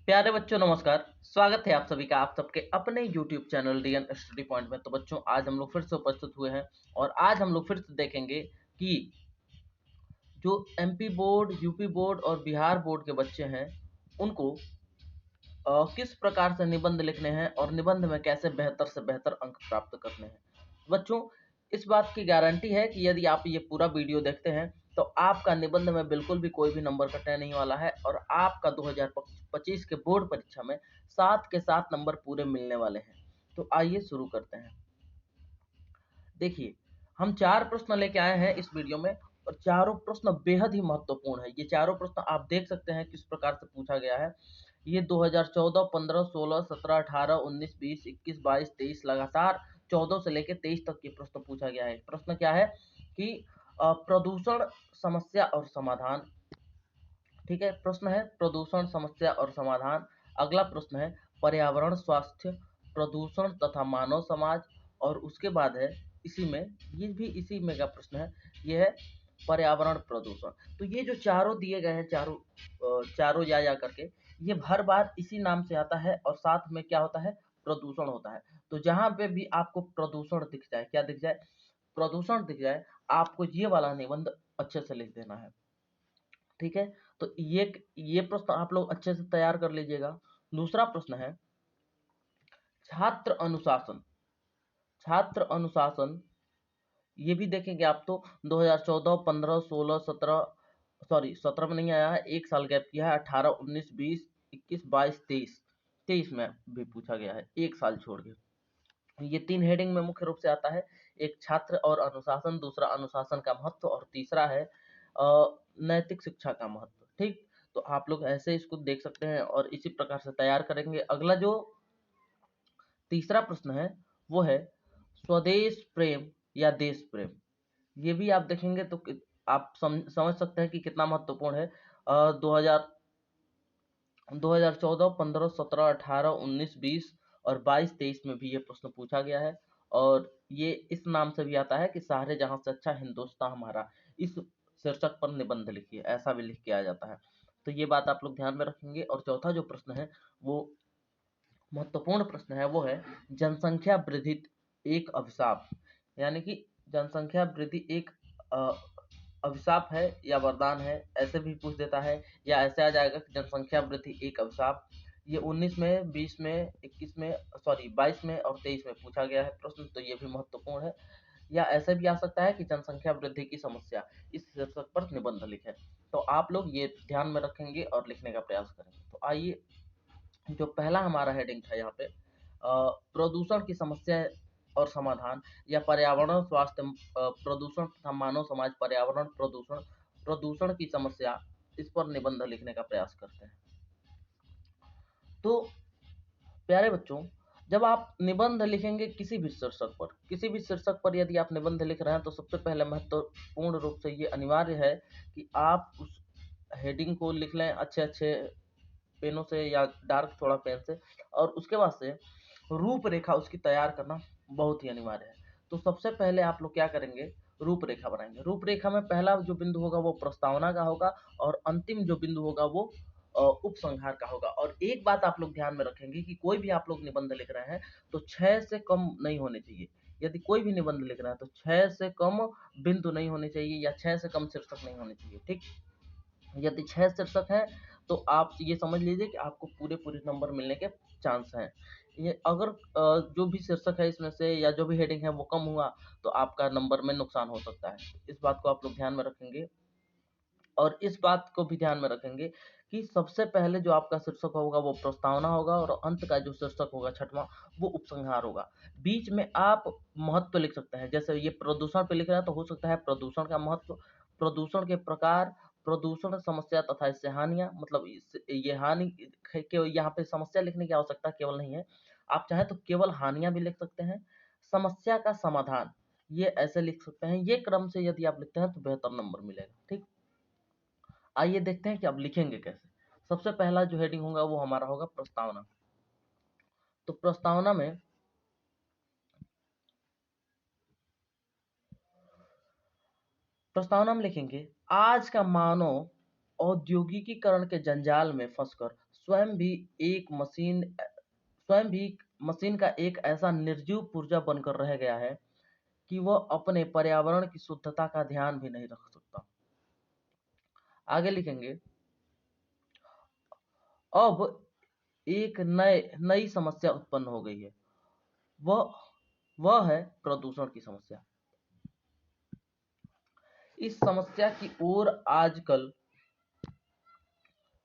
प्यारे बच्चों नमस्कार। स्वागत है आप सभी का आप सबके अपने YouTube channel DN study point में। तो बच्चों आज हम लोग फिर से उपस्थित हुए हैं और आज हम लोग फिर से देखेंगे कि जो एमपी बोर्ड, यूपी बोर्ड और बिहार बोर्ड के बच्चे हैं उनको किस प्रकार से निबंध लिखने हैं और निबंध में कैसे बेहतर से बेहतर अंक प्राप्त करने हैं। बच्चों इस बात की गारंटी है कि यदि आप ये पूरा वीडियो देखते हैं तो आपका निबंध में बिल्कुल भी कोई भी नंबर कटने नहीं वाला है और आपका 2025 के बोर्ड परीक्षा में 7 के 7 नंबर पूरे मिलने वाले हैं। तो आइए शुरू करते हैं। देखिए हम 4 प्रश्न लेके आए हैं इस वीडियो में और चारों प्रश्न बेहद ही महत्वपूर्ण है। ये चारों प्रश्न आप देख सकते हैं किस प्रकार से पूछा गया है। ये 2014, 15, 16, 17, 18, 19, 20, 21, 22, 23 लगातार 14 से लेकर 23 तक ये प्रश्न पूछा गया है। प्रश्न क्या है कि प्रदूषण समस्या और समाधान। ठीक है, प्रश्न है प्रदूषण समस्या और समाधान। अगला प्रश्न है पर्यावरण स्वास्थ्य, प्रदूषण तथा मानव समाज। और उसके बाद है इसी में, ये भी इसी में का प्रश्न है, ये है पर्यावरण प्रदूषण। तो ये जो चारों दिए गए हैं, चारों या करके, ये हर बार इसी नाम से आता है और साथ में क्या होता है, प्रदूषण होता है। तो जहां पे भी आपको प्रदूषण दिख जाए, क्या दिख जाए, प्रदूषण दिख जाए, आपको ये वाला निबंध अच्छे से लिख देना है। ठीक है, तो ये प्रश्न आप लोग अच्छे से तैयार कर लीजिएगा। दूसरा प्रश्न है छात्र अनुशासन। छात्र अनुशासन ये भी देखेंगे आप तो 2014, 15, 16, 17, सॉरी 17 में नहीं आया है, एक साल गैप किया है, 18, 19, 20, 21, 22, 23, 23 में भी पूछा गया है, एक साल छोड़ के। ये 3 हेडिंग में मुख्य रूप से आता है, एक छात्र और अनुशासन, दूसरा अनुशासन का महत्व और तीसरा है नैतिक शिक्षा का महत्व। ठीक, तो आप लोग ऐसे इसको देख सकते हैं और इसी प्रकार से तैयार करेंगे। अगला जो तीसरा प्रश्न है वो है स्वदेश प्रेम या देश प्रेम। ये भी आप देखेंगे तो आप समझ सकते हैं कि कितना महत्वपूर्ण है। 2014, 15, 17, 18, 19, 20 और 22, 23 में भी ये प्रश्न पूछा गया है और ये इस नाम से भी आता है कि सारे जहां से अच्छा हिंदुस्तान हमारा, इस शीर्षक पर निबंध लिखिए, ऐसा भी लिख के आ जाता है। तो ये बात आप लोग ध्यान में रखेंगे। और चौथा जो प्रश्न है वो महत्वपूर्ण प्रश्न है, वो है जनसंख्या वृद्धि एक अभिशाप। यानी कि जनसंख्या वृद्धि एक अ, अभिशाप है या वरदान है, ऐसे भी पूछ देता है। या ऐसे आ जाएगा कि जनसंख्या वृद्धि एक अभिशाप। ये 19 में, 20 में, 21 में, सॉरी 22 में और 23 में पूछा गया है प्रश्न, तो ये भी महत्वपूर्ण है। या ऐसे भी आ सकता है कि जनसंख्या वृद्धि की समस्या, इस शीर्षक पर निबंध लिखें। तो आप लोग ये ध्यान में रखेंगे और लिखने का प्रयास करेंगे। तो आइए, जो पहला हमारा हेडिंग था यहाँ पे प्रदूषण की समस्या और समाधान, या पर्यावरण स्वास्थ्य, प्रदूषण तथा मानव समाज, पर्यावरण प्रदूषण, प्रदूषण की समस्या, इस पर निबंध लिखने का प्रयास करते हैं। तो प्यारे बच्चों, जब आप निबंध लिखेंगे किसी भी शीर्षक पर यदि आप निबंध लिख रहे हैं तो सबसे पहले महत्वपूर्ण रूप से ये अनिवार्य है कि आप उस हेडिंग को लिख लें अच्छे अच्छे पेनों से या डार्क थोड़ा पेन से, और उसके बाद से रूपरेखा उसकी तैयार करना बहुत ही अनिवार्य है। तो सबसे पहले आप लोग क्या करेंगे, रूपरेखा बनाएंगे। रूपरेखा में पहला जो बिंदु होगा वो प्रस्तावना का होगा और अंतिम जो बिंदु होगा वो उपसंहार का होगा। और एक बात आप लोग ध्यान में रखेंगे कि कोई भी आप लोग निबंध लिख रहे हैं तो 6 से कम नहीं होने चाहिए। यदि कोई भी निबंध लिख रहा है तो 6 से कम बिंदु नहीं होने चाहिए या 6 से कम शीर्षक नहीं होने चाहिए। ठीक, यदि 6 शीर्षक हैं तो आप ये समझ लीजिए कि आपको पूरे पूरे नंबर मिलने के चांस हैं। ये अगर जो भी शीर्षक है इसमें से या जो भी हेडिंग है वो कम हुआ तो आपका नंबर में नुकसान हो सकता है। इस बात को आप लोग ध्यान में रखेंगे और इस बात को भी ध्यान में रखेंगे कि सबसे पहले जो आपका शीर्षक होगा वो प्रस्तावना होगा और अंत का जो शीर्षक होगा छठवां, वो उपसंहार होगा। बीच में आप महत्व लिख सकते हैं, जैसे ये प्रदूषण पे लिख रहे हैं तो हो सकता है प्रदूषण का महत्व, प्रदूषण के प्रकार, प्रदूषण समस्या तथा इससे हानियां, मतलब ये हानि के यहाँ पे समस्या लिखने की आवश्यकता केवल नहीं है, आप चाहें तो केवल हानियां भी लिख सकते हैं। समस्या का समाधान, ये ऐसे लिख सकते हैं। ये क्रम से यदि आप लिखते हैं तो बेहतर नंबर मिलेगा। ठीक, आइए देखते हैं कि अब लिखेंगे कैसे। सबसे पहला जो हेडिंग होगा वो हमारा होगा प्रस्तावना। तो प्रस्तावना में लिखेंगे आज का मानव औद्योगिकीकरण के जंजाल में फंसकर स्वयं भी एक मशीन स्वयं भी मशीन का एक ऐसा निर्जीव पुर्जा बनकर रह गया है कि वह अपने पर्यावरण की शुद्धता का ध्यान भी नहीं रख सकता। आगे लिखेंगे, अब एक नई समस्या उत्पन्न हो गई है। वह वह है प्रदूषण की समस्या। इस समस्या की ओर आजकल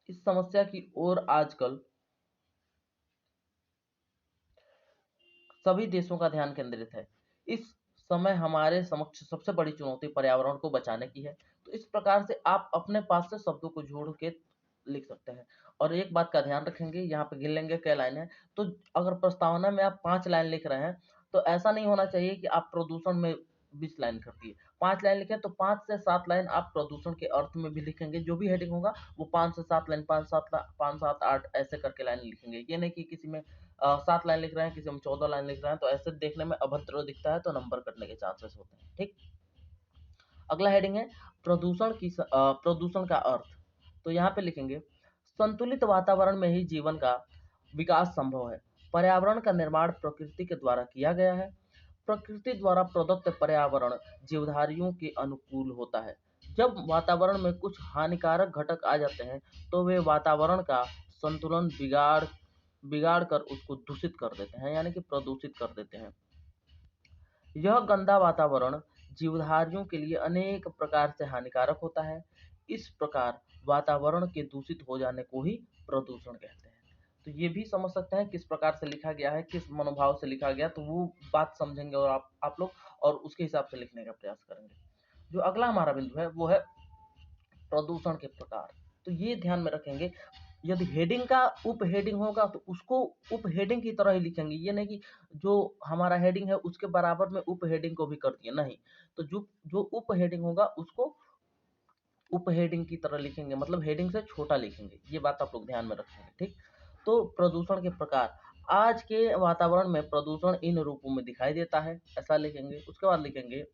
इस समस्या की ओर आजकल सभी देशों का ध्यान केंद्रित है। इस समय हमारे समक्ष सबसे बड़ी चुनौती पर्यावरण को बचाने की है। तो इस प्रकार से आप अपने पास से शब्दों को जोड़ के लिख सकते हैं। और एक बात का ध्यान रखेंगे, यहाँ पे गिन लेंगे क्या लाइन है। तो अगर प्रस्तावना में आप 5 लाइन लिख रहे हैं, तो ऐसा नहीं होना चाहिए कि आप प्रदूषण में 20 लाइन कर दिए। 5 लाइन लिखे तो 5 से 7 लाइन आप प्रदूषण के अर्थ में भी लिखेंगे। जो भी हेडिंग होगा वो 5 से 7 लाइन, 5 7 ऐसे करके लाइन लिखेंगे। ये नहीं कि किसी में 7 लाइन लिख रहे हैं, किसी में 14 लाइन लिख रहे हैं, तो ऐसे देखने में अभद्र दिखता है, तो नंबर कटने के चांसेस होते हैं। ठीक। अगला हेडिंग है प्रदूषण का अर्थ। तो यहाँ पे लिखेंगे, संतुलित वातावरण में ही जीवन का विकास संभव है। पर्यावरण का निर्माण प्रकृति के द्वारा किया गया है। प्रकृति द्वारा प्रदत्त पर्यावरण जीवधारियों के अनुकूल होता है। जब वातावरण में कुछ हानिकारक घटक आ जाते हैं, तो वे वातावरण का संतुलन बिगाड़ कर उसको दूषित कर देते हैं, यानी कि प्रदूषित कर देते हैं। यह गंदा वातावरण जीवधारियों के लिए अनेक प्रकार से हानिकारक होता है। इस प्रकार वातावरण के दूषित हो जाने को ही प्रदूषण कहते हैं। तो ये भी समझ सकते हैं किस प्रकार से लिखा गया है, किस मनोभाव से लिखा गया, तो वो बात समझेंगे और आप लोग और उसके हिसाब से लिखने का प्रयास करेंगे। जो अगला हमारा बिंदु है वो है प्रदूषण के प्रकार। तो ये ध्यान में रखेंगे, यदि हेडिंग का उप हेडिंग होगा तो उसको उप हेडिंग की तरह ही लिखेंगे। ये नहीं कि जो हमारा हेडिंग है उसके बराबर में उप हेडिंग को भी कर दिए, नहीं। तो जो जो उप हेडिंग होगा उसको उप हेडिंग की तरह लिखेंगे, मतलब हेडिंग से छोटा लिखेंगे। ये बात आप लोग ध्यान में रखेंगे। ठीक। तो प्रदूषण के प्रकार, आज के वातावरण में प्रदूषण इन रूपों में दिखाई देता है, ऐसा लिखेंगे। उसके बाद लिखेंगे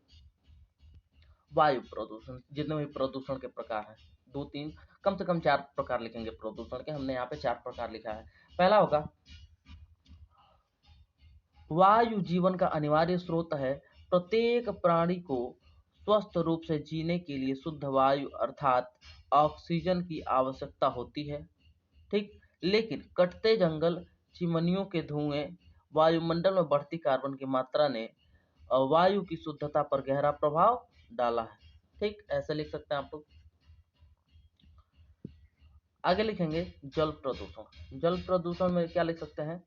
वायु प्रदूषण। जितने भी प्रदूषण के प्रकार हैं, 2 3 कम से कम 4 प्रकार लिखेंगे प्रदूषण के। हमने यहाँ पे 4 प्रकार लिखा है। पहला होगा, वायु जीवन का अनिवार्य स्रोत है। प्रत्येक प्राणी को स्वस्थ रूप से जीने के लिए शुद्ध वायु अर्थात ऑक्सीजन की आवश्यकता होती है। ठीक। लेकिन कटते जंगल, चिमनियों के धुएं, वायुमंडल में बढ़ती कार्बन की मात्रा ने वायु की शुद्धता पर गहरा प्रभाव डाला है। ठीक, ऐसे लिख सकते हैं आप लोग। आगे लिखेंगे जल प्रदूषण। जल प्रदूषण में क्या लिख सकते हैं,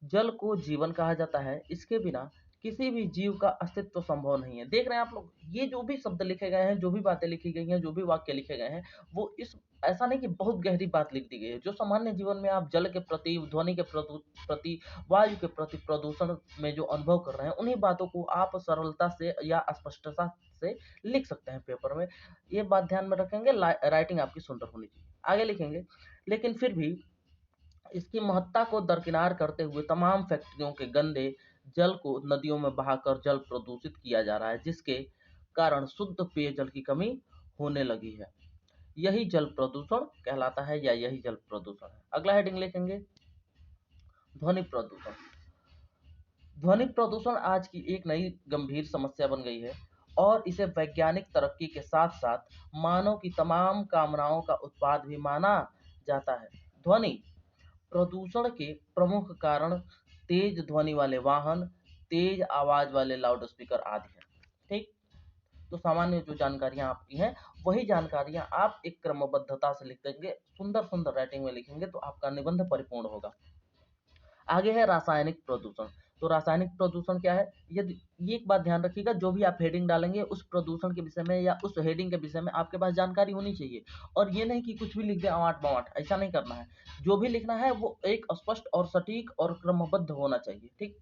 जल को जीवन कहा जाता है। इसके बिना किसी भी जीव का अस्तित्व संभव नहीं है। देख रहे हैं आप लोग, ये जो भी शब्द लिखे गए हैं, जो भी बातें लिखी गई हैं, जो भी वाक्य लिखे गए हैं, वो इस ऐसा नहीं कि बहुत गहरी बात लिख दी गई है। जो सामान्य जीवन में आप जल के प्रति, ध्वनि के प्रति, वायु के प्रति प्रदूषण में जो अनुभव कर रहे हैं, उन्हीं बातों को आप सरलता से या स्पष्टता से लिख सकते हैं पेपर में। ये बात ध्यान में रखेंगे, राइटिंग आपकी सुंदर होनी चाहिए। आगे लिखेंगे, लेकिन फिर भी इसकी महत्ता को दरकिनार करते हुए तमाम फैक्ट्रियों के गंदे जल को नदियों में बहाकर जल प्रदूषित किया जा रहा है, जिसके कारण शुद्ध पेयजल की कमी होने लगी है। यही जल प्रदूषण कहलाता है, या यही जल प्रदूषण है। अगला हेडिंग लिखेंगे ध्वनि प्रदूषण। ध्वनि प्रदूषण आज की एक नई गंभीर समस्या बन गई है और इसे वैज्ञानिक तरक्की के साथ साथ मानव की तमाम कामनाओं का उत्पाद भी माना जाता है। ध्वनि प्रदूषण के प्रमुख कारण तेज ध्वनि वाले वाहन, तेज आवाज वाले लाउड स्पीकर आदि हैं। ठीक। तो सामान्य जो जानकारियां आपकी हैं, वही जानकारियां आप एक क्रमबद्धता से लिख देंगे, सुंदर सुंदर राइटिंग में लिखेंगे, तो आपका निबंध परिपूर्ण होगा। आगे है रासायनिक प्रदूषण। तो रासायनिक प्रदूषण क्या है, यदि ये एक बात ध्यान रखिएगा, जो भी आप हेडिंग डालेंगे उस प्रदूषण के विषय में या उस हेडिंग के विषय में आपके पास जानकारी होनी चाहिए। और ये नहीं कि कुछ भी लिख दे आवाट बावाट, ऐसा नहीं करना है। जो भी लिखना है वो एक स्पष्ट और सटीक और क्रमबद्ध होना चाहिए। ठीक।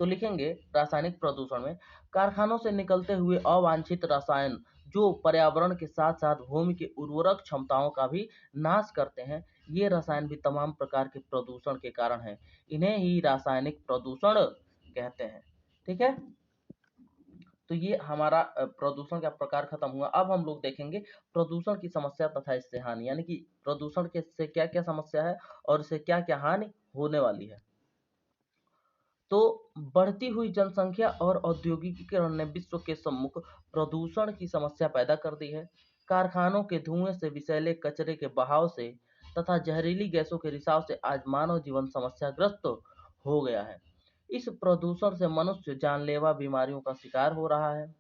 तो लिखेंगे रासायनिक प्रदूषण में कारखानों से निकलते हुए अवांछित रसायन, जो पर्यावरण के साथ साथ भूमि की उर्वरक क्षमताओं का भी नाश करते हैं। ये रसायन भी तमाम प्रकार के प्रदूषण के कारण हैं। इन्हें ही रासायनिक प्रदूषण कहते हैं। ठीक है। तो ये हमारा प्रदूषण का प्रकार खत्म हुआ। अब हम लोग देखेंगे प्रदूषण की समस्या तथा इससे हानि, यानी कि प्रदूषण के से क्या क्या समस्या है और इससे क्या क्या हानि होने वाली है। तो बढ़ती हुई जनसंख्या और औद्योगिकीकरण ने विश्व के सम्मुख प्रदूषण की समस्या पैदा कर दी है। कारखानों के धुएं से, विषैले कचरे के बहाव से तथा जहरीली गैसों के रिसाव से आज मानव जीवन समस्याग्रस्त हो गया है। इस प्रदूषण से मनुष्य जानलेवा बीमारियों का शिकार हो रहा है।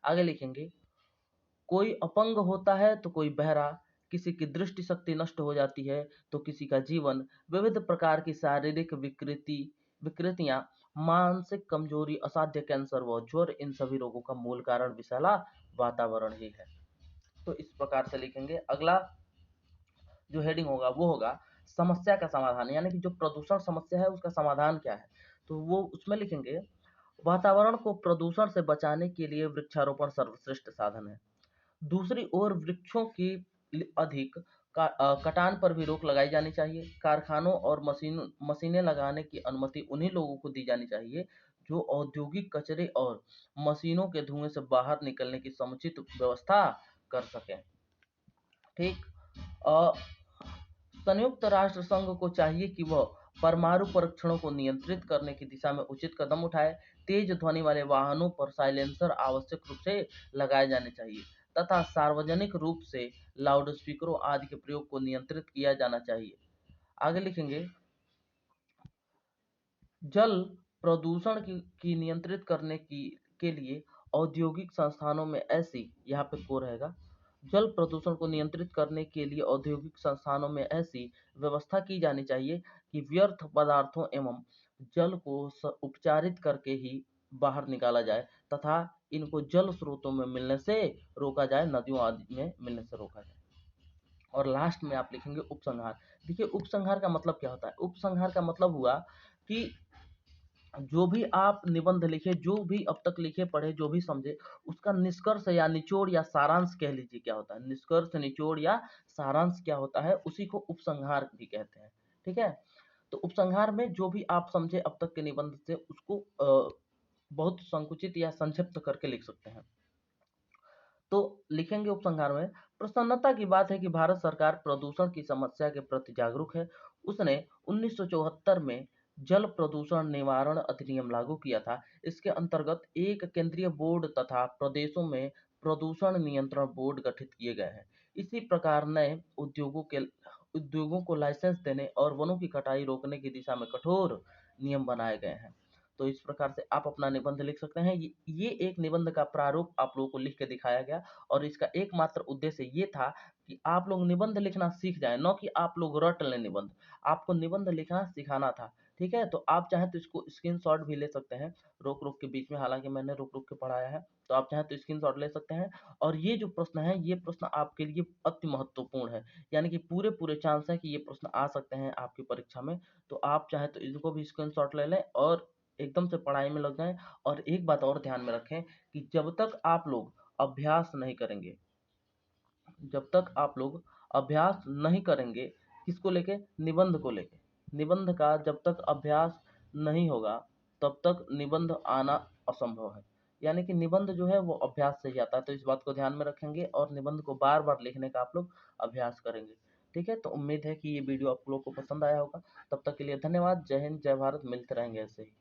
आगे लिखेंगे, कोई अपंग होता है तो कोई बहरा, किसी की दृष्टि शक्ति नष्ट हो जाती है तो किसी का जीवन, विविध प्रकार की शारीरिक विकृतियां, मानसिक कमजोरी, असाध्य कैंसर व ज्वर, इन सभी रोगों का मूल कारण विषैला वातावरण ही है। तो इस प्रकार से लिखेंगे। अगला जो हेडिंग होगा वो होगा समस्या का समाधान, यानी कि जो प्रदूषण समस्या है उसका समाधान क्या है। तो वो उसमें लिखेंगे, वातावरण को प्रदूषण से बचाने के लिए वृक्षारोपण सर्वश्रेष्ठ साधन है। दूसरी ओर वृक्षों की अधिक कटान पर भी रोक लगाई जानी चाहिए। कारखानों और मशीनें लगाने की अनुमति उन्हीं लोगों को दी जानी चाहिए जो औद्योगिक कचरे और मशीनों के धुएं से बाहर निकलने की समुचित व्यवस्था कर सकें। ठीक। अ, संयुक्त राष्ट्र संघ को चाहिए कि वह परमाणु परीक्षणों को नियंत्रित करने की दिशा में उचित कदम उठाए। तेज ध्वनि वाले वाहनों पर साइलेंसर आवश्यक रूप से लगाए जाने चाहिए तथा सार्वजनिक रूप से लाउडस्पीकरों आदि के प्रयोग को नियंत्रित किया जाना चाहिए। आगे लिखेंगे, जल प्रदूषण की नियंत्रित करने के लिए औद्योगिक संस्थानों में ऐसी, यहाँ पे को रहेगा, जल प्रदूषण को नियंत्रित करने के लिए औद्योगिक संस्थानों में ऐसी व्यवस्था की जानी चाहिए कि व्यर्थ पदार्थों एवं जल को उपचारित करके ही बाहर निकाला जाए तथा इनको जल स्रोतों में मिलने से रोका जाए, नदियों आदि में मिलने से रोका जाए। और लास्ट में आप लिखेंगे उपसंहार। देखिए उपसंहार का मतलब क्या होता है। उपसंहार का मतलब हुआ कि जो भी आप निबंध लिखे, जो भी अब तक लिखे पढ़े, जो भी समझे, उसका निष्कर्ष या निचोड़ या सारांश कह लीजिए क्या होता है। निष्कर्ष, निचोड़ या सारांश क्या होता है, उसी को उपसंहार भी कहते हैं। ठीक है। तो उपसंहार में जो भी आप समझे अब तक के निबंध से, उसको बहुत संकुचित या संक्षिप्त करके लिख सकते हैं। तो लिखेंगे उपसंहार में, प्रसन्नता की बात है कि भारत सरकार प्रदूषण की समस्या के प्रति जागरूक है। उसने 1974 में जल प्रदूषण निवारण अधिनियम लागू किया था। इसके अंतर्गत एक केंद्रीय बोर्ड तथा प्रदेशों में प्रदूषण नियंत्रण बोर्ड गठित किए गए हैं। इसी प्रकार नए उद्योगों को लाइसेंस देने और वनों की कटाई रोकने की दिशा में कठोर नियम बनाए गए हैं। तो इस प्रकार से आप अपना निबंध लिख सकते हैं। ये एक निबंध का प्रारूप आप लोगों को लिख के दिखाया गया और इसका एकमात्र उद्देश्य ये था कि आप लोग निबंध लिखना सीख जाएं, न कि आप लोग रट लें निबंध। आपको निबंध लिखना सिखाना था। ठीक है। तो आप चाहें तो इसको स्क्रीनशॉट भी ले सकते हैं रोक रोक के बीच में, हालांकि मैंने रोक रोक के पढ़ाया है, तो आप चाहें तो स्क्रीनशॉट ले सकते हैं। और ये जो प्रश्न है, ये प्रश्न आपके लिए अति महत्वपूर्ण है, यानी कि पूरे पूरे चांस है कि ये प्रश्न आ सकते हैं आपकी परीक्षा में। तो आप चाहे तो इनको भी स्क्रीनशॉट ले लें और एकदम से पढ़ाई में लग जाएं। और एक बात और ध्यान में रखें कि जब तक आप लोग अभ्यास नहीं करेंगे, जब तक आप लोग अभ्यास नहीं करेंगे, किसको लेके, निबंध को लेके, निबंध का जब तक अभ्यास नहीं होगा तब तक निबंध आना असंभव है। यानी कि निबंध जो है वो अभ्यास से ही आता है। तो इस बात को ध्यान में रखेंगे और निबंध को बार बार लिखने का आप लोग अभ्यास करेंगे। ठीक है। तो उम्मीद है कि ये वीडियो आप लोग को पसंद आया होगा। तब तक के लिए धन्यवाद। जय हिंद, जय भारत। मिलते रहेंगे ऐसे ही।